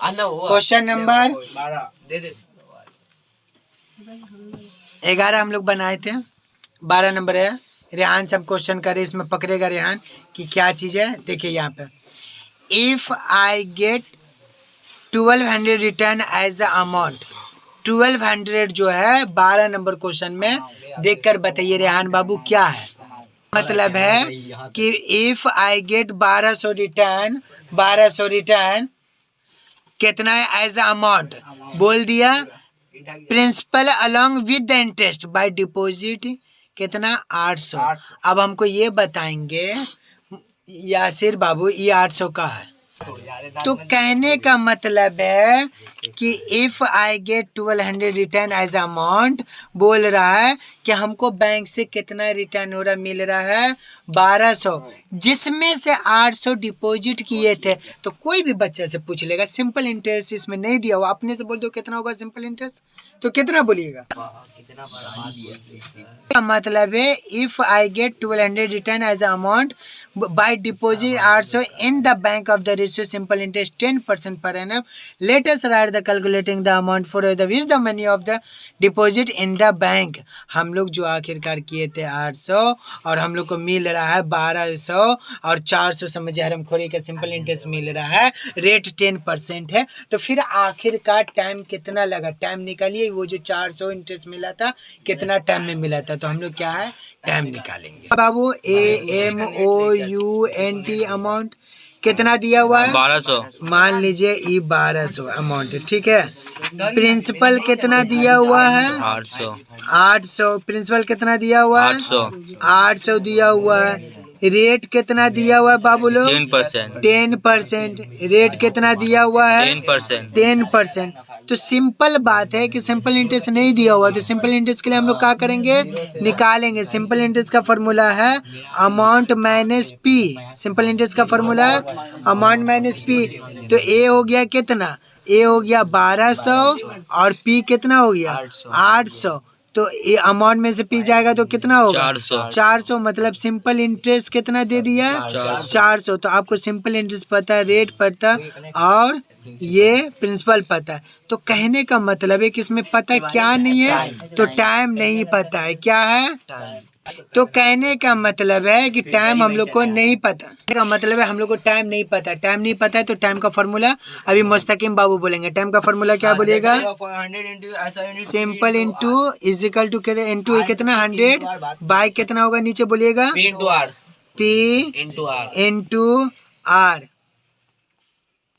Question number 11 हम लोग बनाए थे, 12 नंबर है। रेहान से हम क्वेश्चन करें, इसमें पकड़ेगा रेहान कि क्या चीज़ है। देखिए यहाँ पे, if I get 1200 return as the amount. 1200 जो है 12 नंबर क्वेश्चन में देखकर बताइए रेहान बाबू क्या है। मतलब है कि if I get 1200 return, 1200 return कितना है एज अ अमाउंट, बोल दिया principal along with the interest by deposit कितना 800। अब हमको ये बताएंगे यासिर बाबू ये 800 का है, तो कहने का मतलब है कि if I get 1200 return as amount, बोल रहा है कि हमको बैंक से कितना रिटर्न हो रहा मिल रहा है 1200, जिसमें से 800 डिपॉजिट किए थे। तो कोई भी बच्चे से पूछ लेगा, सिंपल इंटरेस्ट इसमें नहीं दिया हुआ, अपने से बोल दो कितना होगा सिंपल इंटरेस्ट, तो कितना बोलिएगा। मतलब है if I get 1200 return as amount by deposit 800 in the bank of the ratio simple interest 10% per annum, let us write the calculating the amount for the which the money of the deposit in the bank. हम लोग जो आखिरकार किए थे 800 और हम लोग को मिल रहा है 1200 और 400 समझे हरामखोरी का सिंपल इंटरेस्ट मिल रहा है, रेट 10% है। तो फिर आखिरकार टाइम कितना लगा, टाइम निकालिए, वो जो 400 इंटरेस्ट मिला था कितना टाइम में मिला था, तो हम लोग क्या है टाइम निकालेंगे। बाबू AMOUNT अमाउंट कितना दिया हुआ है 1200, मान लीजिए ये 1200 अमाउंट है, ठीक है। प्रिंसिपल कितना दिया हुआ है 800, 800, प्रिंसिपल कितना दिया हुआ है 800 दिया हुआ है। रेट कितना दिया हुआ है बाबू लोग 10%, 10%। रेट कितना दिया हुआ है 10%, 10%। तो सिंपल बात है कि सिंपल इंटरेस्ट नहीं दिया हुआ, तो सिंपल इंटरेस्ट के लिए हम लोग क्या करेंगे निकालेंगे। सिंपल इंटरेस्ट का फॉर्मूला है amount minus P. Simple interest का फॉर्मूला है अमाउंट माइनस पी। तो ए हो गया कितना, ए हो गया 1200 और पी कितना हो गया 800। तो ये अमाउंट में से पी जाएगा तो कितना होगा 400। मतलब सिंपल इंटरेस्ट कितना दे दिया 400। तो आपको सिंपल इंटरेस्ट पता है, रेट पता और ये प्रिंसिपल पता है। तो कहने का मतलब है कि इसमें पता क्या नहीं है, तो टाइम नहीं पता है, क्या है। तो कहने का मतलब है कि टाइम हम लोग को नहीं पता, का मतलब है हम लोग को टाइम नहीं पता। टाइम नहीं पता है तो टाइम का फॉर्मूला अभी मुस्तकिम बाबू बोलेंगे। टाइम का फॉर्मूला क्या बोलिएगा, simple into is equal to into कितना 100 बाय कितना होगा नीचे बोलिएगा P इंटू R।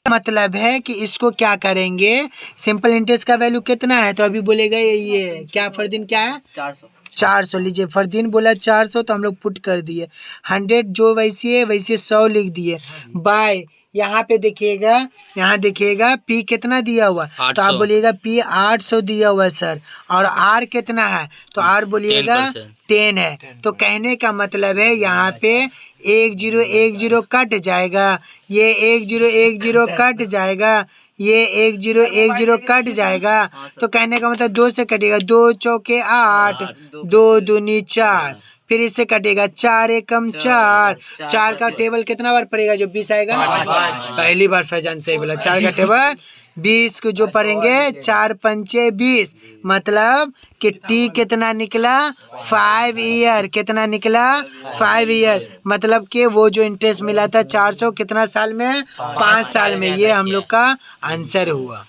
मतलब है कि इसको क्या करेंगे, सिंपल इंटरेस्ट का वैल्यू कितना है, तो अभी बोलेगा ये क्या फर्दीन क्या है 400। लीजिए फरदीन बोला 400 तो हम लोग पुट कर दिए, 100 जो वैसे है वैसे 100 लिख दिए बाय। यहाँ पे देखिएगा, यहाँ देखिएगा पी कितना दिया हुआ, तो आप बोलिएगा पी 800 दिया हुआ है सर, और आर कितना है, तो आर बोलिएगा 10 है। तो कहने का मतलब है यहाँ पे 1010 कट जाएगा, ये 1010 कट जाएगा, ये 1010 कट जाएगा। तो कहने का मतलब 2 से कटेगा, 2 चौके 8, 2 दूनी 4, फिर इससे कटेगा 4 एकम 4, 4 का टेबल कितना बार पड़ेगा जो 20 आएगा, पहली बार फैजान सही बोला, 4 का टेबल 20 को जो पढ़ेंगे 4 पंचे 20। मतलब कि टी कितना निकला 5 ईयर, कितना निकला 5 ईयर। मतलब कि वो जो इंटरेस्ट मिला था 400 कितना साल में 5 साल में, ये हम लोग का आंसर हुआ।